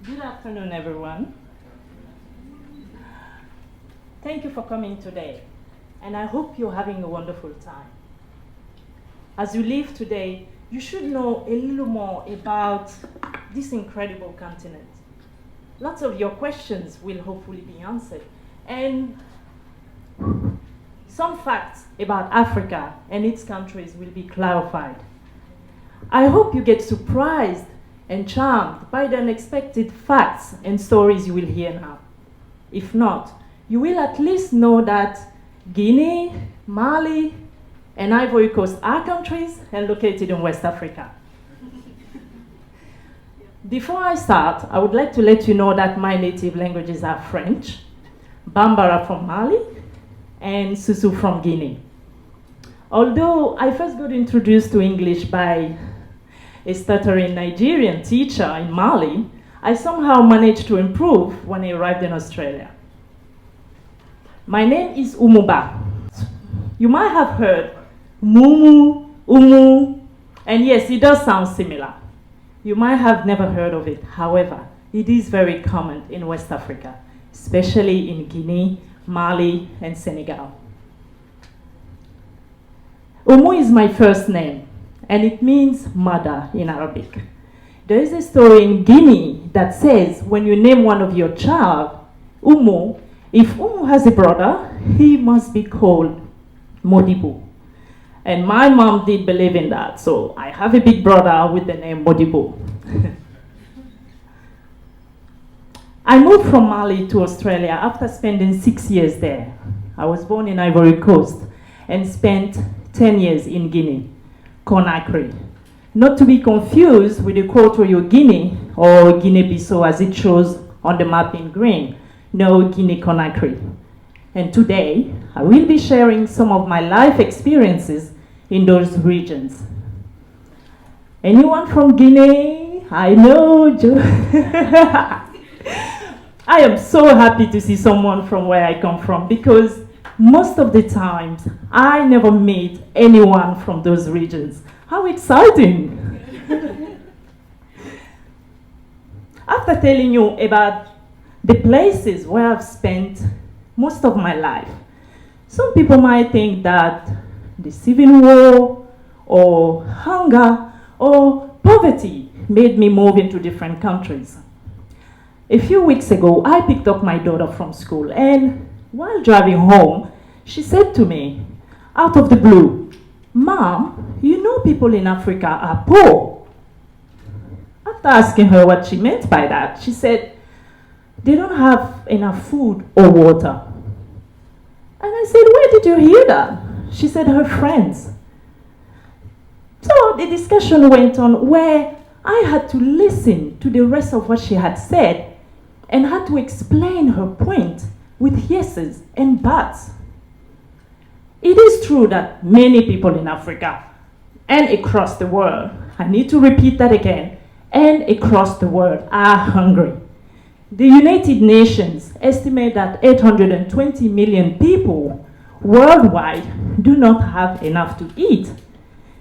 Good afternoon, everyone. Thank you for coming today, and I hope you're having a wonderful time. As you leave today, you should know a little more about this incredible continent. Lots of your questions will hopefully be answered, and some facts about Africa and its countries will be clarified. I hope you get surprised and charmed by the unexpected facts and stories you will hear now. If not, you will at least know that Guinea, Mali, and Ivory Coast are countries and located in West Africa. Before I start, I would like to let you know that my native languages are French, Bambara from Mali, and Susu from Guinea. Although I first got introduced to English by a stuttering Nigerian teacher in Mali, I somehow managed to improve when I arrived in Australia. My name is Oumou Bah. You might have heard Mumu, Oumou, and yes, it does sound similar. You might have never heard of it. However, it is very common in West Africa, especially in Guinea, Mali, and Senegal. Oumou is my first name, and it means mother in Arabic. There is a story in Guinea that says when you name one of your child Oumou, if Oumou has a brother, he must be called Modibo. And my mom did believe in that, so I have a big brother with the name Modibo. I moved from Mali to Australia after spending 6 years there. I was born in Ivory Coast and spent 10 years in Guinea, Conakry. Not to be confused with Equatorial Guinea or Guinea-Bissau as it shows on the map in green. No, Guinea-Conakry. And today, I will be sharing some of my life experiences in those regions. Anyone from Guinea? I know, I am so happy to see someone from where I come from because most of the times I never meet anyone from those regions. How exciting! After telling you about the places where I've spent most of my life, some people might think that the civil war or hunger or poverty made me move into different countries. A few weeks ago, I picked up my daughter from school, and while driving home, she said to me, out of the blue, "Mom, you know people in Africa are poor." After asking her what she meant by that, she said, "They don't have enough food or water." And I said, "Where did you hear that?" She said, "Her friends." So the discussion went on where I had to listen to the rest of what she had said and had to explain her point with yeses and buts. It is true that many people in Africa and across the world, I need to repeat that again, and across the world are hungry. The United Nations estimate that 820 million people worldwide do not have enough to eat.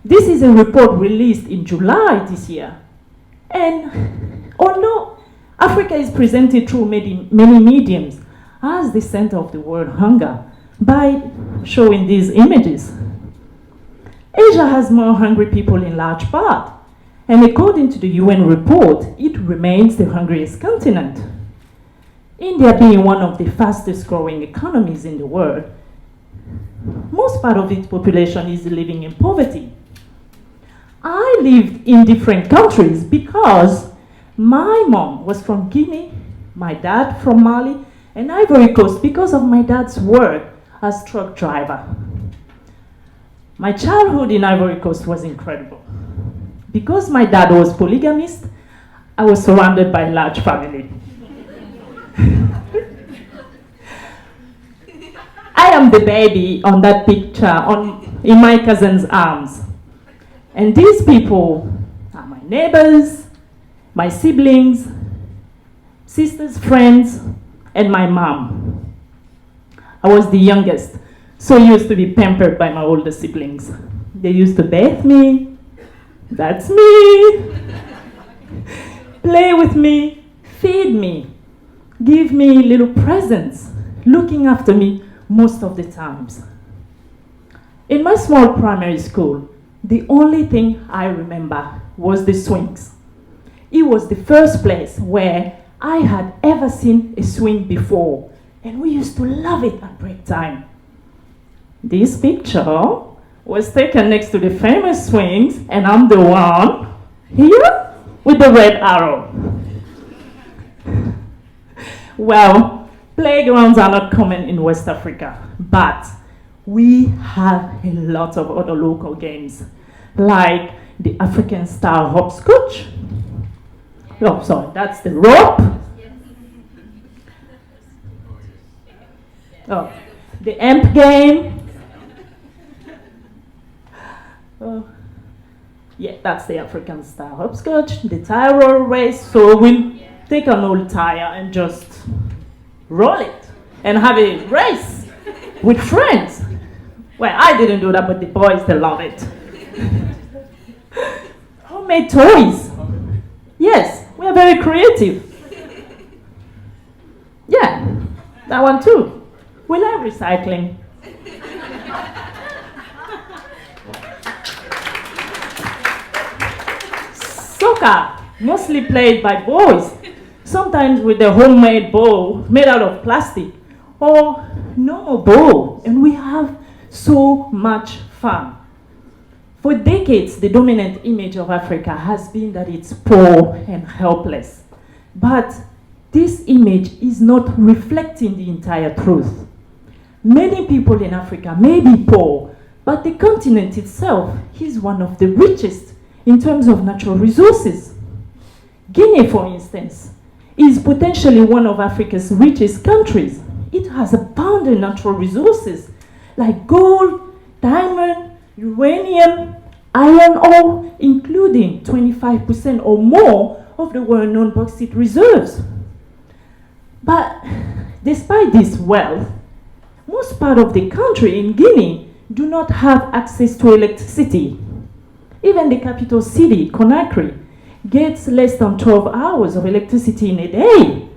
This is a report released in July this year. And although Africa is presented through many mediums as the center of the world hunger by showing these images, Asia has more hungry people in large part. And according to the UN report, it remains the hungriest continent. India being one of the fastest growing economies in the world, most part of its population is living in poverty. I lived in different countries because my mom was from Guinea, my dad from Mali, and Ivory Coast because of my dad's work as truck driver. My childhood in Ivory Coast was incredible. Because my dad was polygamist, I was surrounded by a large family. I am the baby on that picture in my cousin's arms. And these people are my neighbors, my siblings, sisters, friends, and my mom. I was the youngest, so used to be pampered by my older siblings. They used to bathe me, that's me, play with me, feed me, give me little presents, looking after me most of the times. In my small primary school, the only thing I remember was the swings. It was the first place where I had ever seen a swing before, and we used to love it at break time. This picture was taken next to the famous swings, and I'm the one here with the red arrow. Well, playgrounds are not common in West Africa, but we have a lot of other local games, like the African style hopscotch. Oh, sorry, that's the rope. Oh, the amp game. Oh, yeah, that's the African style hopscotch. The tire roll race. So we'll take an old tire and just roll it and have a race with friends. Well, I didn't do that, but the boys, they love it. Homemade toys. Yes, we are very creative. Yeah, that one too. We like recycling. Soccer, mostly played by boys, sometimes with a homemade ball made out of plastic or normal ball, and we have so much fun. For decades, the dominant image of Africa has been that it's poor and helpless. But this image is not reflecting the entire truth. Many people in Africa may be poor, but the continent itself is one of the richest in terms of natural resources. Guinea, for instance, is potentially one of Africa's richest countries. It has abundant natural resources like gold, diamond, uranium, iron ore, including 25% or more of the well-known bauxite reserves. But despite this wealth, most part of the country in Guinea do not have access to electricity. Even the capital city, Conakry, gets less than 12 hours of electricity in a day.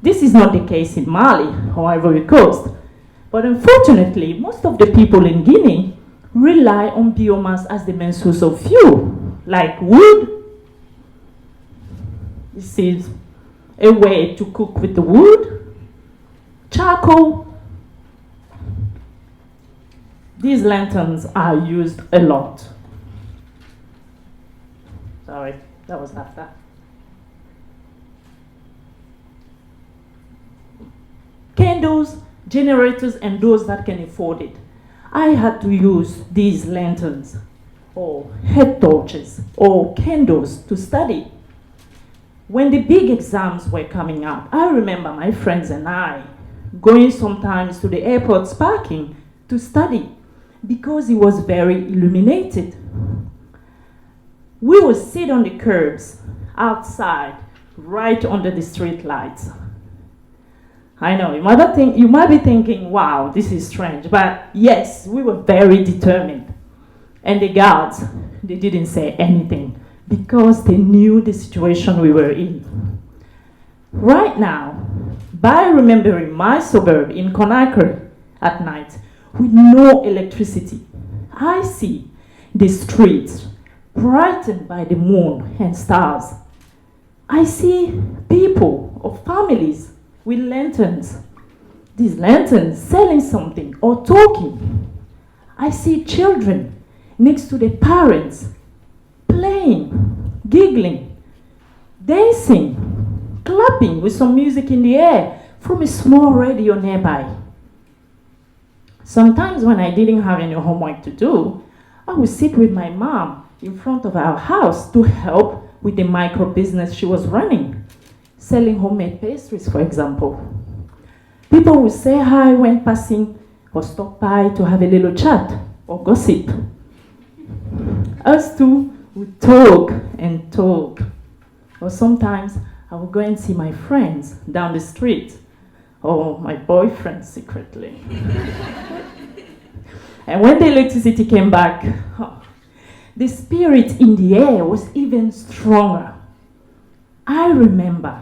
This is not the case in Mali or Ivory Coast. But unfortunately, most of the people in Guinea rely on biomass as the main source of fuel, like wood. This is a way to cook with the wood, charcoal. These lanterns are used a lot. Sorry, that was after. Candles, generators, and those that can afford it. I had to use these lanterns or head torches or candles to study. When the big exams were coming up, I remember my friends and I going sometimes to the airport's parking to study because it was very illuminated. We would sit on the curbs outside, right under the street lights. I know, you might be thinking, wow, this is strange, but yes, we were very determined. And the guards, they didn't say anything because they knew the situation we were in. Right now, by remembering my suburb in Conakry at night with no electricity, I see the streets brightened by the moon and stars. I see people or families with lanterns. These lanterns selling something or talking. I see children next to their parents playing, giggling, dancing, clapping with some music in the air from a small radio nearby. Sometimes when I didn't have any homework to do, I would sit with my mom in front of our house to help with the micro business she was running, selling homemade pastries, for example. People would say hi when passing or stop by to have a little chat or gossip. Us two would talk and talk. Or sometimes I would go and see my friends down the street or my boyfriend secretly. And when the electricity came back, the spirit in the air was even stronger. I remember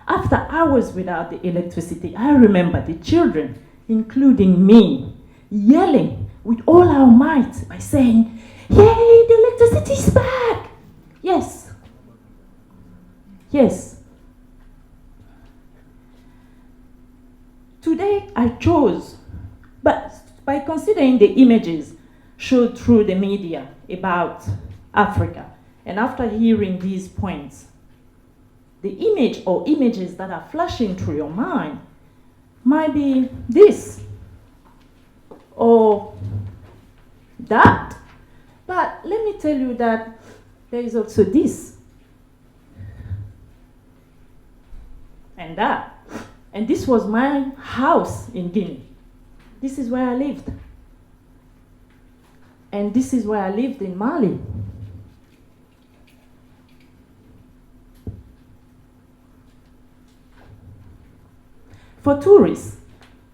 After hours without the electricity, I remember the children, including me, yelling with all our might by saying, "Yay, the electricity is back!" Yes. Yes. Today I chose, but by considering the images showed through the media about Africa, and after hearing these points, the image or images that are flashing through your mind might be this or that. But let me tell you that there is also this and that. And this was my house in Guinea. This is where I lived. And this is where I lived in Mali. For tourists,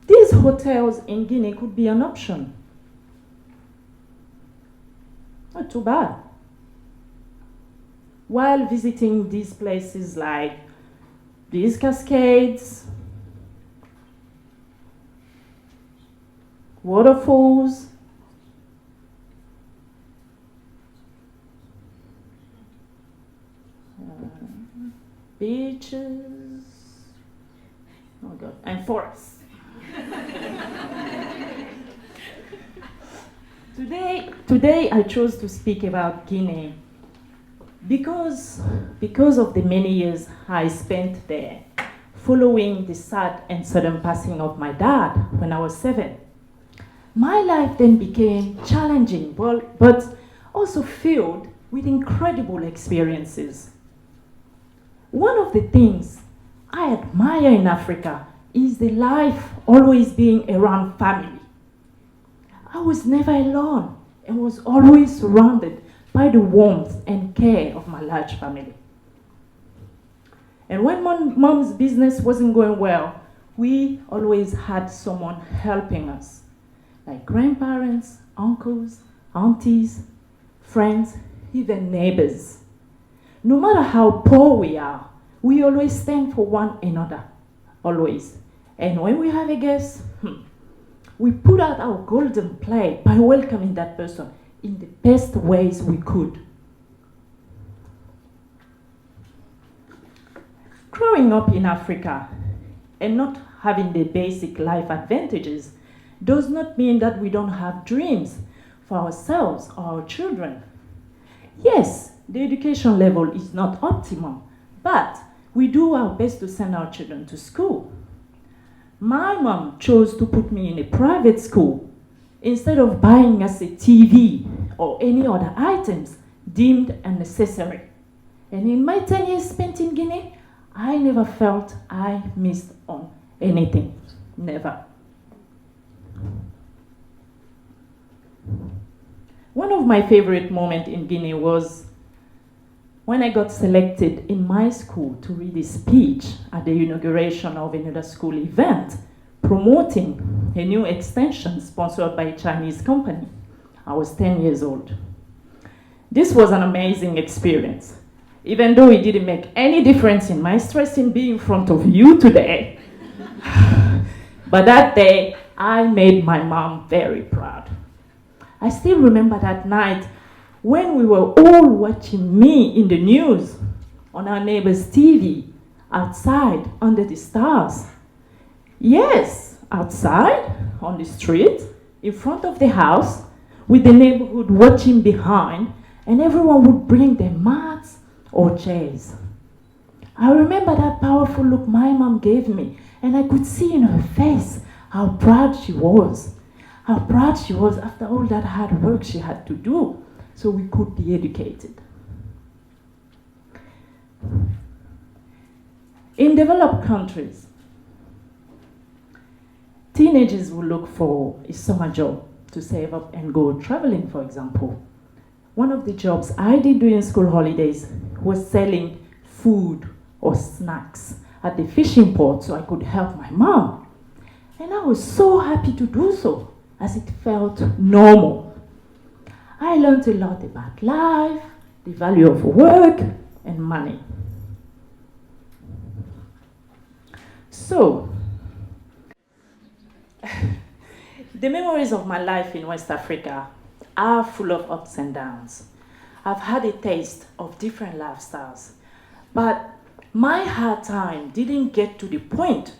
these hotels in Guinea could be an option. Not too bad. While visiting these places like these cascades, waterfalls, beaches, oh God, and forests. Today I chose to speak about Guinea because of the many years I spent there, following the sad and sudden passing of my dad when I was 7. My life then became challenging, but also filled with incredible experiences. One of the things I admire in Africa is the life always being around family. I was never alone and was always surrounded by the warmth and care of my large family. And when mom's business wasn't going well, we always had someone helping us, like grandparents, uncles, aunties, friends, even neighbors. No matter how poor we are, we always stand for one another, always. And when we have a guest, we put out our golden plate by welcoming that person in the best ways we could. Growing up in Africa and not having the basic life advantages does not mean that we don't have dreams for ourselves or our children. Yes, the education level is not optimum, but we do our best to send our children to school. My mom chose to put me in a private school instead of buying us a TV or any other items deemed unnecessary. And in my 10 years spent in Guinea, I never felt I missed on anything. Never. One of my favorite moments in Guinea was when I got selected in my school to read a speech at the inauguration of another school event promoting a new extension sponsored by a Chinese company. I was 10 years old. This was an amazing experience, even though it didn't make any difference in my stress in being in front of you today. But that day, I made my mom very proud. I still remember that night when we were all watching me in the news on our neighbor's TV, outside under the stars. Yes, outside, on the street, in front of the house, with the neighborhood watching behind, and everyone would bring their mats or chairs. I remember that powerful look my mom gave me, and I could see in her face how proud she was. How proud she was after all that hard work she had to do so we could be educated. In developed countries, teenagers will look for a summer job to save up and go traveling, for example. One of the jobs I did during school holidays was selling food or snacks at the fishing port so I could help my mom. And I was so happy to do so, as it felt normal. I learned a lot about life, the value of work, and money. So, the memories of my life in West Africa are full of ups and downs. I've had a taste of different lifestyles, but my hard time didn't get to the point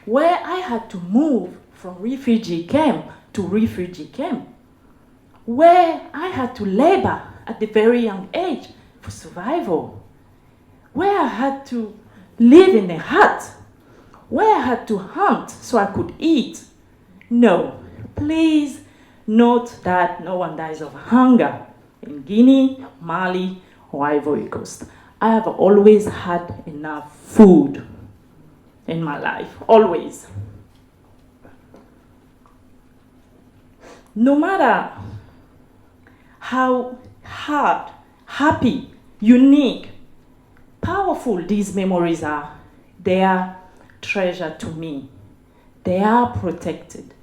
where I had to move from refugee camp to refugee camp, where I had to labor at a very young age for survival, where I had to live in a hut, where I had to hunt so I could eat. No, please note that no one dies of hunger in Guinea, Mali, or Ivory Coast. I have always had enough food in my life, always. No matter how hard, happy, unique, powerful these memories are, they are treasure to me. They are protected.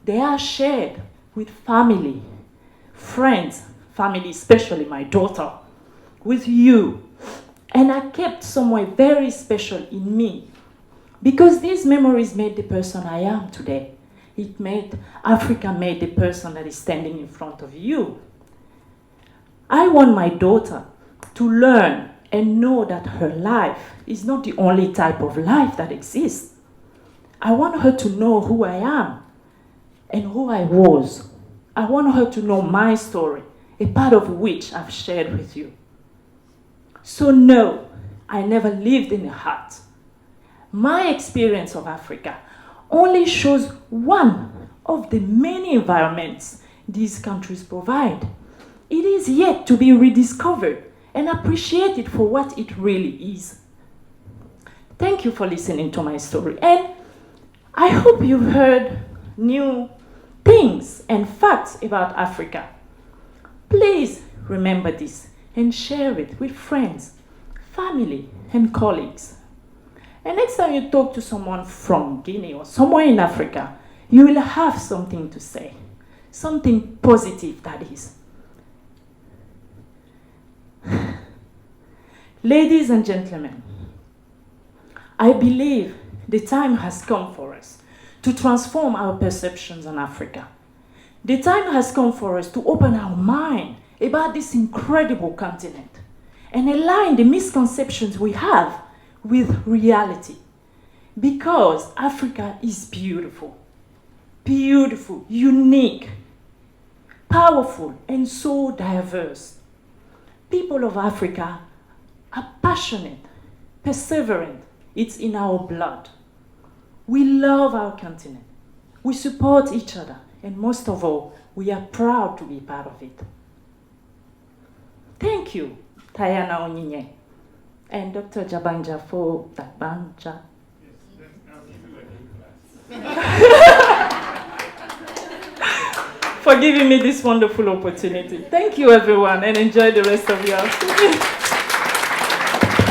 They are shared with family, friends, family, especially my daughter, with you. And I kept somewhere very special in me because these memories made the person I am today. Africa made the person that is standing in front of you. I want my daughter to learn and know that her life is not the only type of life that exists. I want her to know who I am and who I was. I want her to know my story, a part of which I've shared with you. So no, I never lived in a hut. My experience of Africa only shows one of the many environments these countries provide. It is yet to be rediscovered and appreciated for what it really is. Thank you for listening to my story, and I hope you've heard new things and facts about Africa. Please remember this and share it with friends, family, and colleagues. And next time you talk to someone from Guinea or somewhere in Africa, you will have something to say, something positive, that is. Ladies and gentlemen, I believe the time has come for us to transform our perceptions on Africa. The time has come for us to open our mind about this incredible continent and align the misconceptions we have with reality. Because Africa is beautiful, beautiful, unique, powerful, and so diverse. People of Africa are passionate, perseverant. It's in our blood. We love our continent. We support each other. And most of all, we are proud to be part of it. Thank you, Tayana Onyinye and Dr. Jabanja for that banja. For giving me this wonderful opportunity. Thank you, everyone, and enjoy the rest of your afternoon.